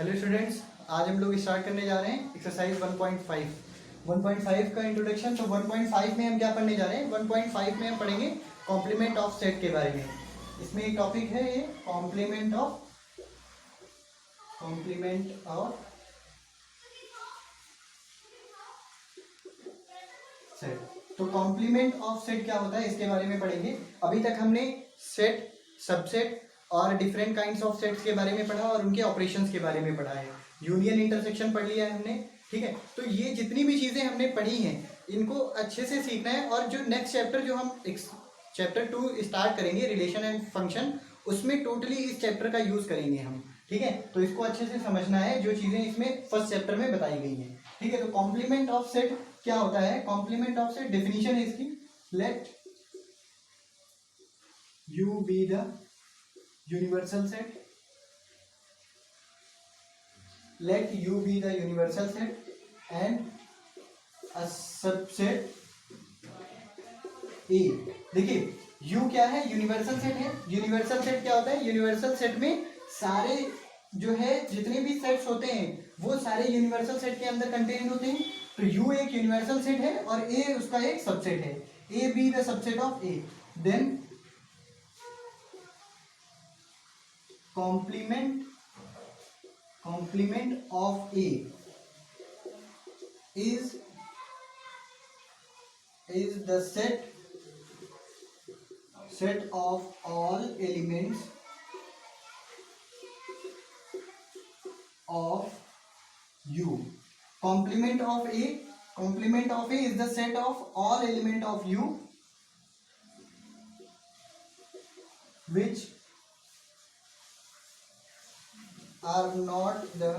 Hello students, आज हम लोग स्टार्ट करने जा रहे हैं एक्सरसाइज 1.5 का इंट्रोडक्शन। तो 1.5 में हम क्या पढ़ने जा रहे हैं? 1.5 में हम पढ़ेंगे कॉम्प्लीमेंट ऑफ सेट के बारे में। इसमें एक टॉपिक है ये कॉम्प्लीमेंट ऑफ सेट। तो कॉम्प्लीमेंट ऑफ सेट क्या होता है इसके बारे में पढ़ेंगे। अभी तक हमने सेट, सबसेट और डिफरेंट काइंड्स ऑफ सेट्स के बारे में पढ़ा और उनके ऑपरेशंस के बारे में पढ़ा है। यूनियन, इंटरसेक्शन पढ़ लिया है हमने, ठीक है। तो ये जितनी भी चीज़ें हमने पढ़ी हैं इनको अच्छे से सीखना है। और जो नेक्स्ट चैप्टर जो हम चैप्टर 2 स्टार्ट करेंगे, रिलेशन एंड फंक्शन, उसमें टोटली इस चैप्टर का यूज़ करेंगे हम, ठीक है। तो इसको अच्छे से समझना है जो चीज़ें इसमें फर्स्ट चैप्टर में बताई गई हैं, ठीक है। तो कॉम्प्लीमेंट ऑफ सेट क्या होता है? कॉम्प्लीमेंट ऑफ सेट डेफिनेशन है इसकी, let you be the universal set, let U be the universal set and a subset A। देखिए U क्या है? यूनिवर्सल सेट है। यूनिवर्सल सेट क्या होता है? यूनिवर्सल सेट में सारे जो है जितने भी सेट्स होते हैं वो सारे यूनिवर्सल सेट के अंदर कंटेन होते हैं। तो U एक यूनिवर्सल सेट है और A उसका एक सबसेट है। A be the subset of A, then complement of A is the set of all elements of U। Complement of A is the set of all element of U which are not the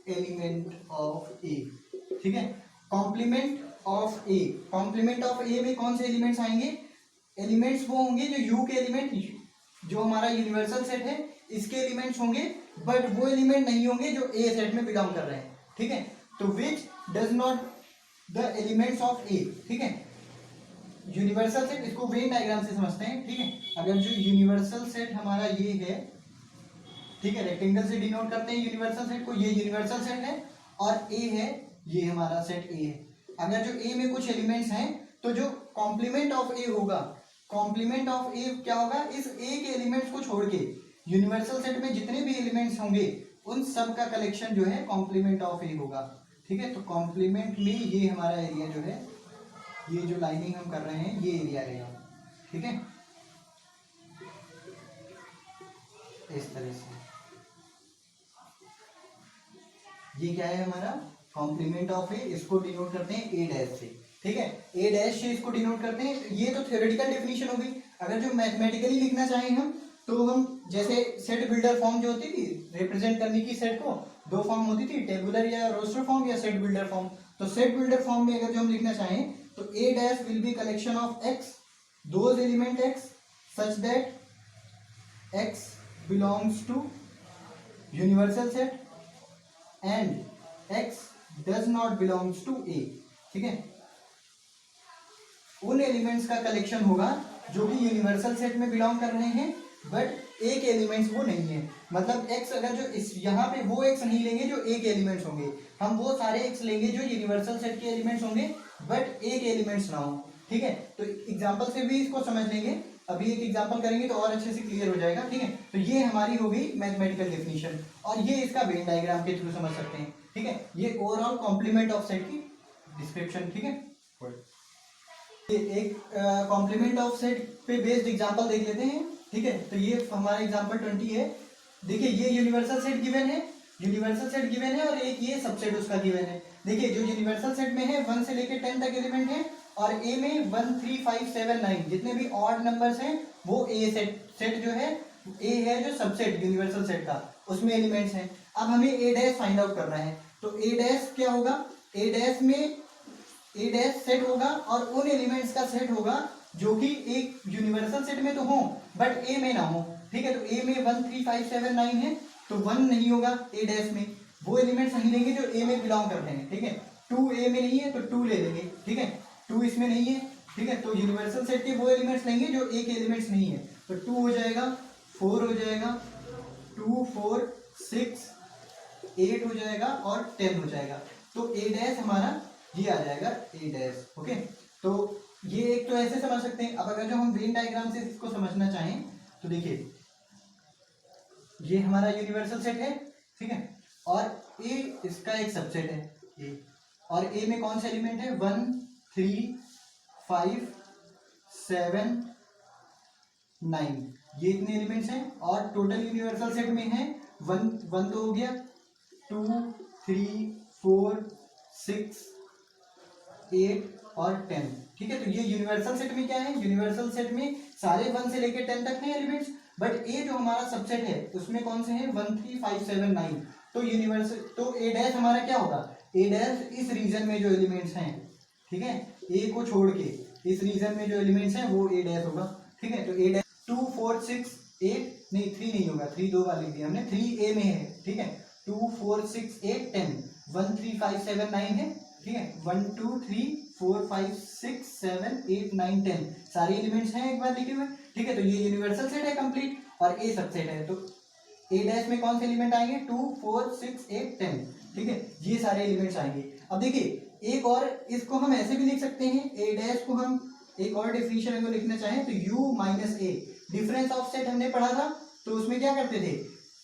element of A, ठीक है। Complement of A, complement of A में कौन से elements आएंगे? Elements वो होंगे जो you के एलिमेंट, जो हमारा यूनिवर्सल सेट है इसके एलिमेंट्स होंगे, बट वो एलिमेंट नहीं होंगे जो ए सेट में बिलोंग कर रहे हैं, ठीक है। तो which does not the elements of A, ठीक है। यूनिवर्सल सेट, इसको वेन डायग्राम से समझते हैं, ठीक है। अगर जो यूनिवर्सल सेट हमारा ये है, ठीक है, रेक्टेंगल से डिनोट करते हैं यूनिवर्सल सेट को, ये यूनिवर्सल सेट है और ए है, ये हमारा सेट ए है। अगर जो ए में कुछ एलिमेंट्स हैं तो जो कॉम्प्लीमेंट ऑफ ए होगा, कॉम्प्लीमेंट ऑफ ए क्या होगा? इस ए के एलिमेंट्स को छोड़ के यूनिवर्सल सेट में जितने भी एलिमेंट्स होंगे उन सब का कलेक्शन जो है कॉम्प्लीमेंट ऑफ ए होगा, ठीक है। तो कॉम्प्लीमेंट में ये हमारा एरिया जो है, ये जो लाइनिंग हम कर रहे हैं ये एरिया रहेगा, ठीक है, इस तरह से। ये क्या है हमारा? कॉम्प्लीमेंट ऑफ ए। इसको डिनोट करते हैं ए डैश से, ठीक है। ए डैश से इसको डिनोट करते हैं। ये तो थ्योरेटिकल डेफिनेशन हो गई। अगर जो मैथमेटिकली लिखना चाहें हम, तो हम जैसे सेट बिल्डर फॉर्म जो होती थी रिप्रेजेंट करने की सेट को, दो फॉर्म होती थी, टेबुलर या रोस्टर फॉर्म या सेट बिल्डर फॉर्म। तो सेट बिल्डर फॉर्म में अगर जो हम लिखना चाहें तो A dash will be collection of X, those element X such that X belongs to universal set and X does not belongs to A, ठीक है। उन एलिमेंट्स का कलेक्शन होगा जो कि यूनिवर्सल सेट में बिलोंग कर रहे हैं बट ए के एलिमेंट्स वो नहीं है। मतलब एक्स, अगर जो इस यहाँ पे वो एक्स नहीं लेंगे जो ए के एलिमेंट्स होंगे, हम वो सारे एक्स लेंगे जो यूनिवर्सल सेट के एलिमेंट्स होंगे बट ए के एलिमेंट्स ना हो, ठीक है। तो एग्जांपल से भी इसको समझ लेंगे। अभी एक एग्जांपल करेंगे तो और अच्छे से क्लियर हो जाएगा, ठीक है। तो ये हमारी हो गई मैथमेटिकल डेफिनेशन और ये इसका वेन डायग्राम के थ्रू समझ सकते हैं, ठीक है। ये ओवरऑल कॉम्प्लीमेंट ऑफ सेट की डिस्क्रिप्शन, ठीक है। एक कॉम्प्लीमेंट ऑफ सेट पे बेस्ड एग्जांपल देख लेते हैं, ठीक है। तो ये हमारा एग्जांपल 20 है। देखिए ये यूनिवर्सल सेट गिवन है, यूनिवर्सल सेट गिवन है और एक ये सबसेट उसका गिवन है। देखिए जो यूनिवर्सल सेट में है 1 से लेकर 10 तक एलिमेंट है और ए में 1 3 5 7 9 जितने भी ऑड नंबर्स हैं वो ए सेट जो है, ए है जो सबसेट यूनिवर्सल सेट का, उसमें एलिमेंट्स हैं। अब हमें ए डैश फाइंड आउट करना है। तो ए डैश क्या होगा? ए डैश में ए डैश सेट होगा और उन एलिमेंट्स का सेट होगा जो कि एक यूनिवर्सल सेट में तो हो बट ए में ना हो, ठीक है। तो ए में 1 3 5 7 9 है तो 1 नहीं होगा ए डैश में, वो एलिमेंट्स नहीं लेंगे जो ए में बिलोंग करते हैं, ठीक है। 2 ए में नहीं है तो 2 ले लेंगे, ठीक है। 2 इसमें नहीं है, ठीक है। तो यूनिवर्सल सेट के वो एलिमेंट्स लेंगे जो ए के एलिमेंट्स नहीं है, तो 2 हो जाएगा, 4 हो जाएगा, 2 4 6 8 हो जाएगा और 10 हो जाएगा। तो ए डैश हमारा ये आ जाएगा ए डैश। ओके, तो ये एक तो ऐसे समझ सकते हैं। अब अगर जो हम वेन डायग्राम से इसको समझना चाहें तो देखिए ये हमारा यूनिवर्सल सेट है, ठीक है, और ए इसका एक सबसेट है ए, और ए में कौन सा एलिमेंट है 1 3 5 7 9, ये इतने एलिमेंट्स हैं। और टोटल यूनिवर्सल सेट में है 1 तो हो गया, 2 3 4 6 8 और 10, ठीक है। तो ये यूनिवर्सल सेट में क्या है, यूनिवर्सल सेट में सारे 1 से लेकर 10 तक हैं एलिमेंट्स, बट ए जो हमारा सबसेट है उसमें कौन से हैं 1 3 5 7 9। तो यूनिवर्सल तो ए डैश हमारा क्या होगा, ए डैश इस रीजन में जो एलिमेंट्स हैं, ठीक है, ए को छोड़ के इस रीजन में जो एलिमेंट्स हैं वो ए डैश होगा, ठीक है। तो ए डैश 2 4 6 8 नहीं 3 नहीं होगा, 3 दो बार लिख दिया हमने, 3 ए में है, ठीक है। 2 4 6 8 10 1 3 5 7 9 है, ठीक है। 1 2 3 4 5 6 7 8 9 10 सारे एलिमेंट्स हैं एक बार लिखे हुए, ठीक है। तो ये यूनिवर्सल सेट है कंप्लीट, और ए सबसेट है। तो ए डैश में कौन से एलिमेंट आएंगे 2 4 6 8 10, ठीक है, ये सारे एलिमेंट्स आएंगे। अब देखिए एक और, इसको हम ऐसे भी लिख सकते हैं, ए डैश को हम एक और डेफिनेशन अगर लिखना चाहें तो u minus A, difference of set हमने पढ़ा था, तो उसमें क्या करते थे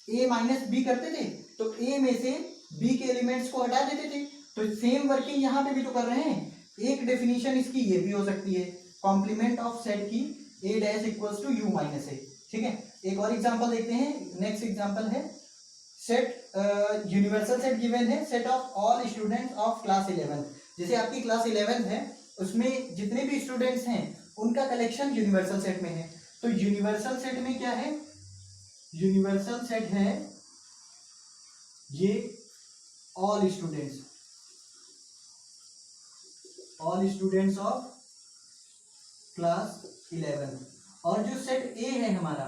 a माइनस बी करते थे, तो a में से b के एलिमेंट्स को हटा देते थे। तो सेम वर्किंग यहाँ पे भी तो कर रहे हैं। एक डेफिनेशन इसकी ये भी हो सकती है, कॉम्प्लीमेंट ऑफ सेट की a dash equals to u minus A, ठीक है। एक और एग्जांपल देखते हैं, नेक्स्ट एग्जांपल है सेट यूनिवर्सल सेट गिवन है, set of all students of class 11। जैसे आपकी क्लास 11 है, उसमें जितने भी स्टूडेंट्स हैं उनका कलेक्शन यूनिवर्सल सेट में है। तो यूनिवर्सल सेट में क्या है, यूनिवर्सल सेट है ये ऑल स्टूडेंट्स ऑफ क्लास 11। और जो सेट ए है हमारा,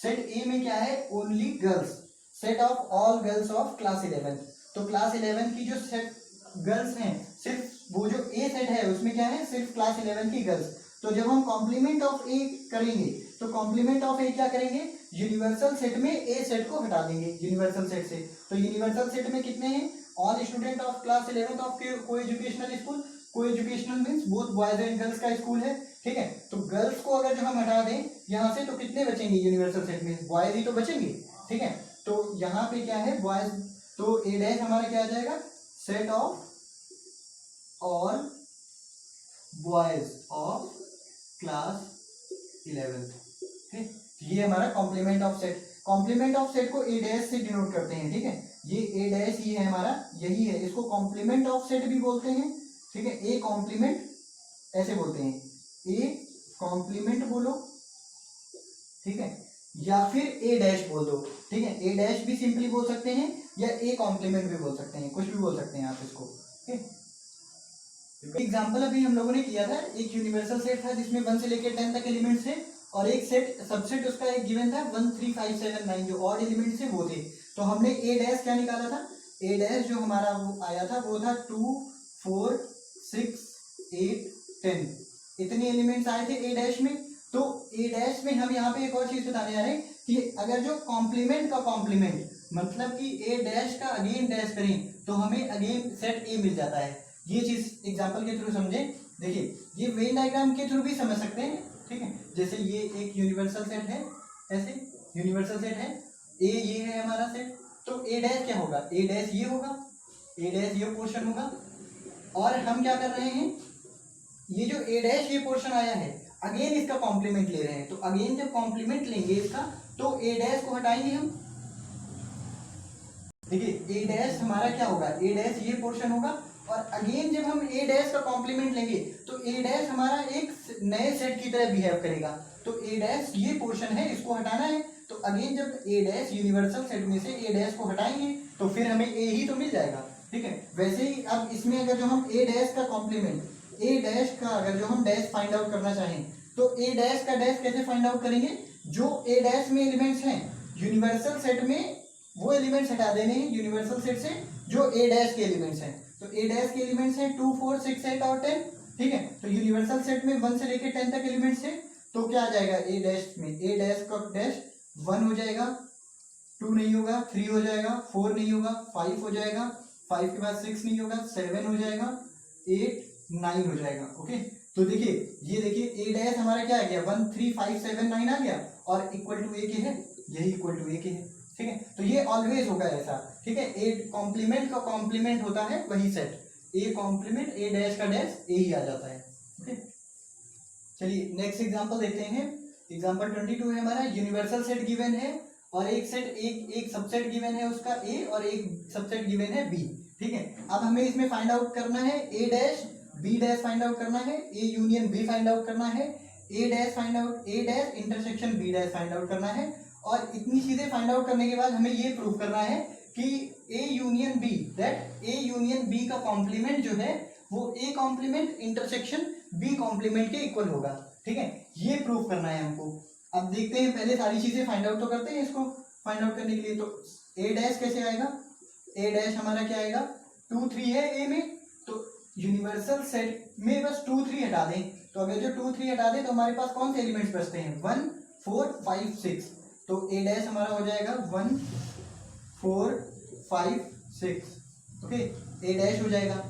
सेट ए में क्या है only girls, set of all girls of class 11। तो क्लास 11 की जो सेट गर्ल्स हैं, सिर्फ वो जो ए सेट है उसमें क्या है सिर्फ क्लास 11 की गर्ल्स। तो जब हम कॉम्प्लीमेंट ऑफ ए करेंगे तो कॉम्प्लीमेंट ऑफ ए क्या करेंगे, यूनिवर्सल सेट में ए सेट को हटा देंगे यूनिवर्सल सेट से। तो यूनिवर्सल सेट में कितने हैं, all student of class 11 of को एजुकेशनल स्कूल, को educational means both boys and girls का स्कूल है, ठीक है। तो गर्ल्स को अगर जो हम हटा दें यहाँ से तो कितने बचेंगे यूनिवर्सल सेट में, बॉयज ही तो बचेंगे, ठीक है। तो यहाँ पे क्या है बॉयज, तो ए डैश हमारा क्या आ जाएगा, set of all boys of class 11, ठीक। ये हमारा complement of set, complement of set को ए डैश से डिनोट करते हैं, ठीक है। ये ए डैश ये है हमारा, यही है, इसको कॉम्प्लीमेंट ऑफ सेट भी बोलते हैं, ठीक है। ए कॉम्प्लीमेंट ऐसे बोलते हैं, ए कॉम्प्लीमेंट बोलो, ठीक है, या फिर ए डैश बोल दो, ठीक है। ए डैश भी सिंपली बोल सकते हैं या ए कॉम्प्लीमेंट भी बोल सकते हैं, कुछ भी बोल सकते हैं आप इसको, ठीक। एग्जाम्पल अभी हम लोगों ने किया था, एक यूनिवर्सल सेट था जिसमें 1 से लेकर 10 तक एलिमेंट्स थे, और एक सेट सबसेट उसका एक गिवन था 1 3 5 7 9, जो ऑड एलिमेंट्स थे वो थे। तो हमने ए डैश क्या निकाला था, ए डैश जो हमारा वो आया था वो था 2 4 6 8 10, इतने एलिमेंट्स आए थे ए डैश में। तो ए डैश में हम यहाँ पे एक और चीज बताने जा रहे हैं कि अगर जो कॉम्प्लीमेंट का कॉम्प्लीमेंट मतलब कि ए डैश का अगेन डैश करें तो हमें अगेन सेट ए मिल जाता है। ये चीज एग्जांपल के थ्रू समझे, देखिए ये वेन डायग्राम के थ्रू भी समझ सकते हैं, ठीक है। जैसे ये एक यूनिवर्सल सेट है, ऐसे यूनिवर्सल सेट है, ए ये है हमारा सेट, तो ए डैश क्या होगा, ए डैश ये होगा, ए डैश ये पोर्शन होगा। और हम क्या कर रहे हैं, ये जो ए डैश ये पोर्शन आया है अगेन इसका कॉम्प्लीमेंट ले रहे हैं, तो अगेन जब कॉम्प्लीमेंट लेंगे इसका तो ए डैश को हटाएंगे हम, देखिए ए डैश हमारा क्या होगा, ए डैश ये पोर्शन होगा, और अगेन जब हम ए डैश का कॉम्प्लीमेंट लेंगे तो ए डैश हमारा एक नए सेट की तरह बिहेव करेगा। तो ए डैश ये पोर्शन है, इसको हटाना है, तो अगेन जब ए डैश यूनिवर्सल सेट में से ए डैश को हटाएंगे तो फिर हमें ए ही तो मिल जाएगा, ठीक है। वैसे ही अब इसमें अगर जो हम ए डैश का कॉम्प्लीमेंट, ए डैश का अगर जो हम डैश फाइंड आउट करना चाहें तो ए डैश का डैश कैसे फाइंड आउट करेंगे, जो ए डैश में एलिमेंट्स हैं यूनिवर्सल सेट में वो एलिमेंट्स हटा देने हैं यूनिवर्सल सेट से जो ए डैश के एलिमेंट्स हैं। तो ए डैश के एलिमेंट्स हैं 2 4 6 8 और 10, ठीक है। तो यूनिवर्सल सेट में 1 से लेकर 10 तक एलिमेंट्स हैं, तो क्या आ जाएगा ए डैश में, ए डैश का डैश 1 हो जाएगा, 2 नहीं होगा, 3 हो जाएगा, 4 नहीं होगा, 5 हो जाएगा, 5 के बाद 6 नहीं होगा, 7 हो जाएगा, 8 9 हो जाएगा। ओके, तो देखिए ये देखिए ए डैश हमारा क्या आ गया 1 3 5 7 9 आ गया और इक्वल टू ए के है, यही इक्वल टू ए के है। ठीक है, तो ये ऑलवेज होगा ऐसा। ठीक है, ए कॉम्प्लीमेंट का कॉम्प्लीमेंट होता है वही set, A complement A dash का डैश ए ही आ जाता है। ओके, चलिए नेक्स्ट एग्जांपल देखते हैं। एग्जांपल 22 है हमारा, यूनिवर्सल सेट गिवन है और एक सेट एक सबसेट गिवन है उसका ए और एक सबसेट गिवन है बी। ठीक है, अब हमें इसमें फाइंड आउट करना है A dash B dash find out करना है, A union B find out करना है, A dash find out A dash intersection B dash find out करना है। और इतनी चीजें फाइंड आउट करने के बाद हमें ये प्रूव करना है कि A union B, that A union B का कॉम्प्लीमेंट जो है वो A complement intersection B complement के इक्वल होगा। ठीक है, ये प्रूव करना है हमको। अब देखते हैं, पहले सारी चीजें फाइंड आउट तो करते हैं इसको फाइंड आउट करने के लिए। तो ए डैश कैसे आएगा, ए डैश हमारा क्या आएगा 2 3 है ए में, तो यूनिवर्सल सेट में बस 2 3 हटा दें। तो अगर जो 2 3 हटा दें तो हमारे पास कौन से एलिमेंट्स बचते हैं 1 4 5 6। तो ए डैश हमारा हो जाएगा 1 4 5 6। ओके, ए डैश हो जाएगा।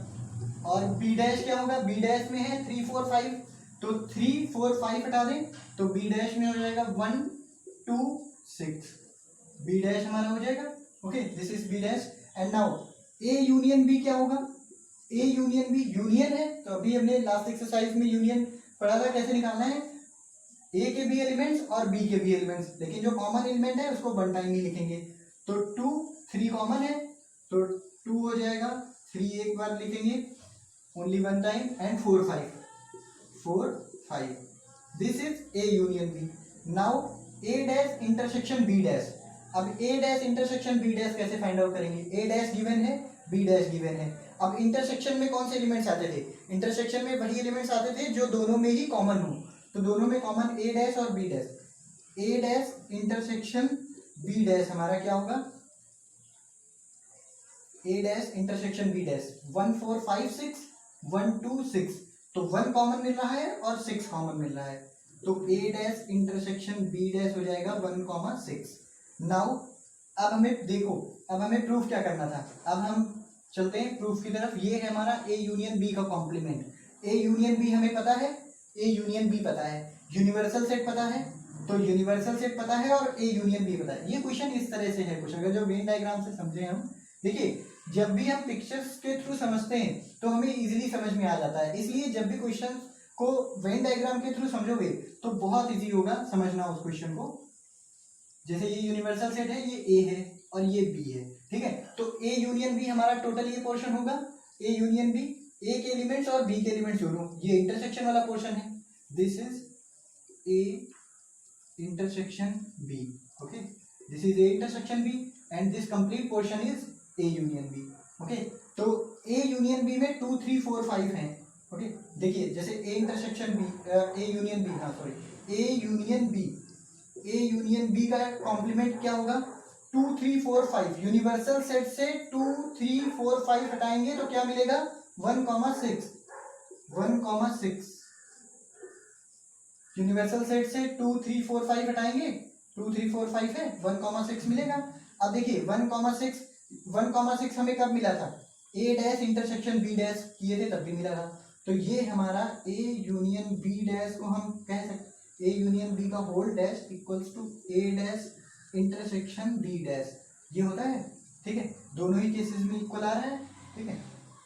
और बी डैश क्या होगा, बी डैश में है 3 4 5, तो 3 4 5 हटा दें तो बी डैश में हो जाएगा 1 2 6, बी डैश हमारा हो जाएगा। Okay, this is B dash. And now A union B क्या होगा, ए यूनियन बी यूनियन है, तो अभी हमने लास्ट एक्सरसाइज में यूनियन पढ़ा था कैसे निकालना है, ए के बी एलिमेंट्स और बी के बी एलिमेंट्स, लेकिन जो कॉमन एलिमेंट है उसको वन टाइम ही लिखेंगे। तो 2 3 कॉमन है तो 2 हो जाएगा, 3 एक बार लिखेंगे only one time, and 4 5, this is A union B. Now A dash intersection B dash. अब A dash intersection B dash कैसे फाइंड आउट करेंगे, ए डैश गिवन है बी डैश गिवन है। अब इंटरसेक्शन में कौन से एलिमेंट्स आते थे, इंटरसेक्शन में वही एलिमेंट्स आते थे जो दोनों में ही कॉमन हो। तो दोनों में कॉमन ए डैश और बी डैश, ए डैश इंटरसेक्शन बी डैश हमारा क्या होगा, ए डैश इंटरसेक्शन बी डैश 1 4 5 6 1 2 6, तो 1 कॉमन मिल रहा है और 6 कॉमन मिल रहा है, तो ए डैश इंटरसेक्शन बी डैश हो जाएगा 1 6। नाउ अब हमें देखो, अब हमें प्रूफ क्या करना था, अब हम चलते हैं प्रूफ की तरफ। ये है हमारा ए यूनियन बी का कॉम्प्लीमेंट, ए यूनियन बी हमें पता है, ए यूनियन बी पता है, यूनिवर्सल सेट पता है, तो यूनिवर्सल सेट पता है और ए यूनियन बी पता है। ये क्वेश्चन इस तरह से है कुछ, अगर जो वेन डायग्राम से समझे हम, देखिए जब भी हम पिक्चर्स के थ्रू समझते हैं तो हमें इजीली समझ में आ जाता है, इसलिए जब भी क्वेश्चन को वेन डायग्राम के थ्रू समझोगे तो बहुत इजी होगा समझना उस क्वेश्चन को। जैसे ये यूनिवर्सल सेट है, ये ए है और ये बी है। ठीक है, तो ए यूनियन बी हमारा टोटल ये पोर्शन होगा, ए यूनियन बी, ए के एलिमेंट्स और बी के एलिमेंट्स जोड़ो, ये इंटरसेक्शन वाला पोर्शन है, this is A intersection B. Okay, this is A intersection B and this complete portion is A union B. Okay, तो ए यूनियन बी में 2 3 4 5 हैं। ओके, देखिए जैसे A intersection B, A union B, हाँ sorry, A union B, A union B का complement क्या होगा 2 3 4 5। Universal set से 2 3 4 5 हटाएंगे तो क्या मिलेगा 1 6, 1 6। यूनिवर्सल सेट से 2 3 4 5 हटाएंगे, 2 3 4 5 है, 1 6 मिलेगा। अब देखिए 1 6 हमें कब मिला था, ए डैश इंटरसेक्शन बी डैश किए थे तब भी मिला था। तो ये हमारा ए यूनियन बी डैश को हम कह सकते, ए यूनियन बी का whole dash equals to A dash intersection B dash, ये होता है। ठीक है, दोनों ही केसेस में इक्वल आ रहा है। ठीक है,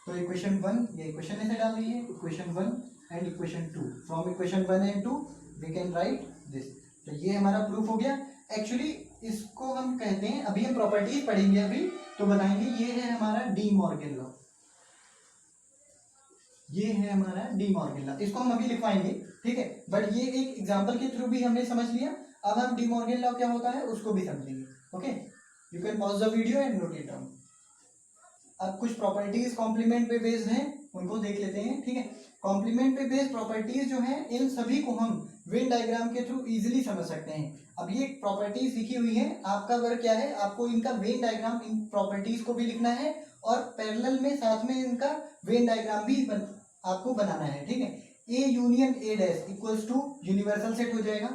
तो इक्वेशन 1, ये इक्वेशन ऐसे डाल रही है, equation 1 and equation 2, from equation 1 and 2 we can write this. तो ये हमारा प्रूफ हो गया। एक्चुअली इसको हम कहते हैं, अभी हम प्रॉपर्टीज पढ़ेंगे अभी तो बताएंगे, ये है हमारा डी मॉर्गन लॉ, ये है हमारा डी मॉर्गन लॉ, इसको हम अभी लिखवाएंगे। ठीक है, बट ये एक एग्जांपल के थ्रू भी हमने समझ लिया, अब हम डी मॉर्गन लॉ क्या होता है उसको भी समझेंगे। Okay, you can pause the video and note it down. अब कुछ प्रॉपर्टीज कॉम्प्लीमेंट पे बेस्ड हैं, उनको देख लेते हैं। ठीक है, कॉम्प्लीमेंट पे बेस्ड प्रॉपर्टीज जो हैं इन सभी को हम वेन डायग्राम के थ्रू इजीली समझ सकते हैं। अब ये प्रॉपर्टीज लिखी हुई है, आपका वर्क क्या है, आपको इनका वेन डायग्राम, इन प्रॉपर्टीज को भी लिखना है और पैरेलल में साथ में इनका वेन डायग्राम भी आपको बनाना है। ठीक है, A union A dash equals to universal set हो जाएगा।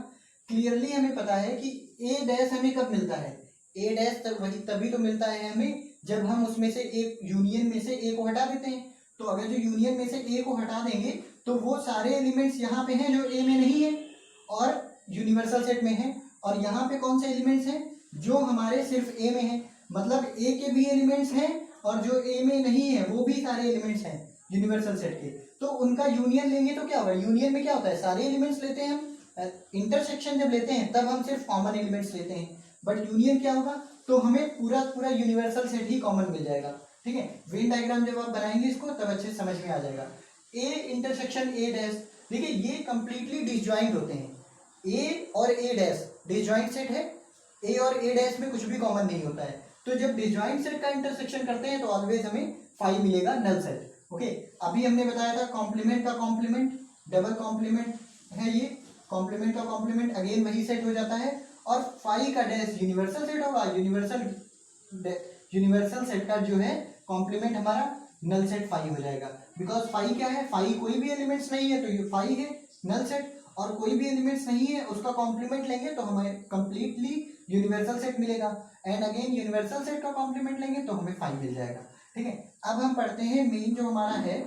क्लियरली हमें पता है कि ए डैश हमें कब मिलता है, ए डैश तब वही तभी तो मिलता है हमें जब हम उसमें से एक यूनियन में से ए को हटा देते हैं। तो अगर जो यूनियन में से ए को हटा देंगे तो वो सारे एलिमेंट्स यहाँ पे हैं जो ए में नहीं है और यूनिवर्सल सेट में है, और यहाँ पे कौन से एलिमेंट्स हैं जो हमारे सिर्फ ए में है, मतलब ए के भी एलिमेंट्स हैं और जो ए में नहीं है वो भी सारे एलिमेंट्स हैं यूनिवर्सल सेट के। तो उनका यूनियन लेंगे तो क्या होगा, यूनियन में क्या होता है सारे एलिमेंट्स लेते हैं हम, इंटरसेक्शन जब लेते हैं तब हम सिर्फ कॉमन एलिमेंट्स लेते हैं, बट यूनियन क्या होगा तो हमें पूरा पूरा यूनिवर्सल सेट ही कॉमन मिल जाएगा। ठीक है, वेन डायग्राम जब आप बनाएंगे इसको तब अच्छे से समझ में आ जाएगा। ए इंटरसेक्शन ए डैश, देखिए ये कंप्लीटली डिसजॉइंट होते हैं, ए और ए डैश डिसजॉइंट सेट है, ए और ए डैश में कुछ भी कॉमन नहीं होता है। तो जब डिसजॉइंट सेट का इंटरसेक्शन करते हैं तो ऑलवेज हमें फाई मिलेगा, नल सेट। ओके, अभी हमने बताया था कॉम्प्लीमेंट का कॉम्प्लीमेंट डबल कॉम्प्लीमेंट है, ये कॉम्प्लीमेंट का कॉम्प्लीमेंट अगेन वही सेट हो जाता है, और फाई का डैश यूनिवर्सल सेट होगा, यूनिवर्सल सेट का जो है कॉम्प्लीमेंट हमारा नल सेट फाई हो जाएगा, बिकॉज फाई क्या है, फाई कोई भी एलिमेंट्स नहीं है तो ये फाई है नल सेट, और कोई भी एलिमेंट्स नहीं है उसका कॉम्प्लीमेंट लेंगे तो हमें कंप्लीटली यूनिवर्सल सेट मिलेगा, एंड अगेन यूनिवर्सल सेट का कॉम्प्लीमेंट लेंगे तो हमें फाई मिल जाएगा। ठीक है, अब हम पढ़ते हैं मेन जो हमारा है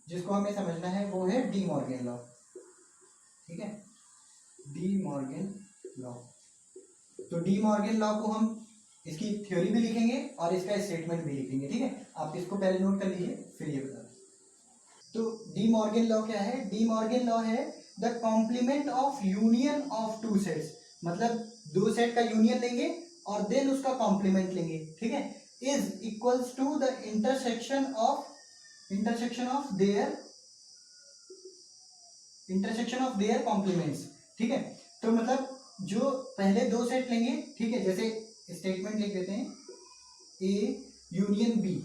जिसको हमें समझना है वो है डी मॉर्गन लॉ। ठीक है, डी मॉर्गन लॉ, तो डी मॉर्गन लॉ को हम इसकी थ्योरी भी लिखेंगे और इसका स्टेटमेंट भी लिखेंगे। ठीक है, आप इसको पहले नोट कर लीजिए फिर ये बता। तो डी मॉर्गन लॉ क्या है, डी मॉर्गन लॉ है the complement of union of two sets, मतलब दो सेट का यूनियन लेंगे और देन उसका कॉम्प्लीमेंट लेंगे। ठीक है, is equals to the intersection of their complements. ठीक है, तो मतलब जो पहले दो सेट लेंगे, ठीक है, जैसे स्टेटमेंट लिख देते हैं A union B,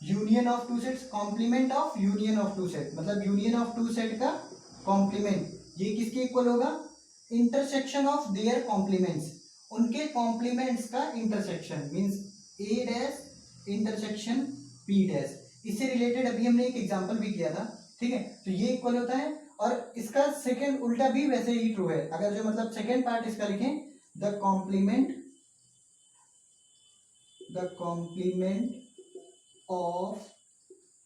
union of two sets, complement of union of two set, मतलब यूनियन ऑफ टू सेट का कॉम्प्लीमेंट ये किसके इक्वल होगा, इंटरसेक्शन ऑफ देयर कॉम्प्लीमेंट्स, उनके कॉम्प्लीमेंट्स का intersection means A dash intersection B dash. इससे related अभी हमने एक एग्जांपल भी किया था। ठीक है, तो ये इक्वल होता है, और इसका सेकंड उल्टा भी वैसे ही ट्रू है, अगर जो मतलब सेकंड पार्ट इसका लिखें द कॉम्प्लीमेंट ऑफ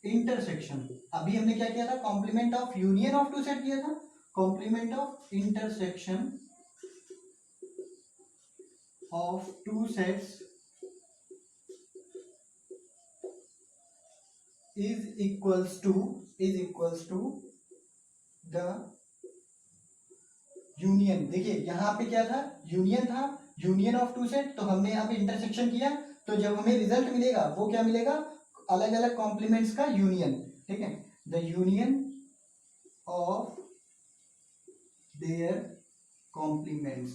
इंटरसेक्शन, अभी हमने क्या किया था, complement of union of two set किया था, complement of intersection of two sets is equals to the union. देखिए यहाँ पे क्या था, यूनियन था, यूनियन ऑफ टू सेट, तो हमने यहाँ पे इंटरसेक्शन किया, तो जब हमें रिजल्ट मिलेगा वो क्या मिलेगा, अलग अलग कॉम्प्लीमेंट्स का यूनियन। ठीक है, the union of their complements.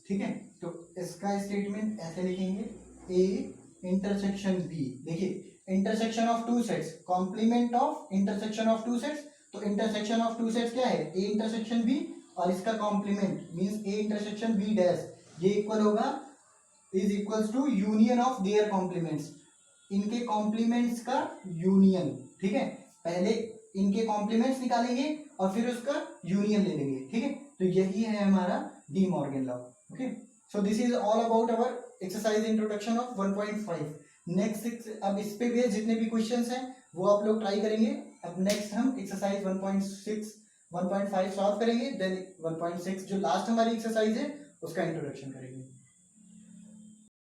ठीक है, तो इसका स्टेटमेंट ऐसे लिखेंगे ए इंटरसेक्शन बी, देखिए intersection of two sets, complement of intersection of two sets, तो इंटरसेक्शन ऑफ टू सेट्स क्या है, ए इंटरसेक्शन बी, और इसका complement means A intersection B dash, ये इक्वल होगा is equals to union of their complements, इनके complements का union. ठीक है, पहले इनके कॉम्प्लीमेंट्स निकालेंगे और फिर उसका यूनियन ले लेंगे। ठीक है, तो यही है हमारा D Morgan law. Okay, so this is all about our exercise introduction of 1.5। Next अब इस पे भी जितने भी क्वेश्चंस हैं वो आप लोग ट्राई करेंगे। अब नेक्स्ट हम एक्सरसाइज 1.6 1.5 सॉल्व करेंगे, देन 1.6 जो लास्ट हमारी एक्सरसाइज है उसका इंट्रोडक्शन करेंगे।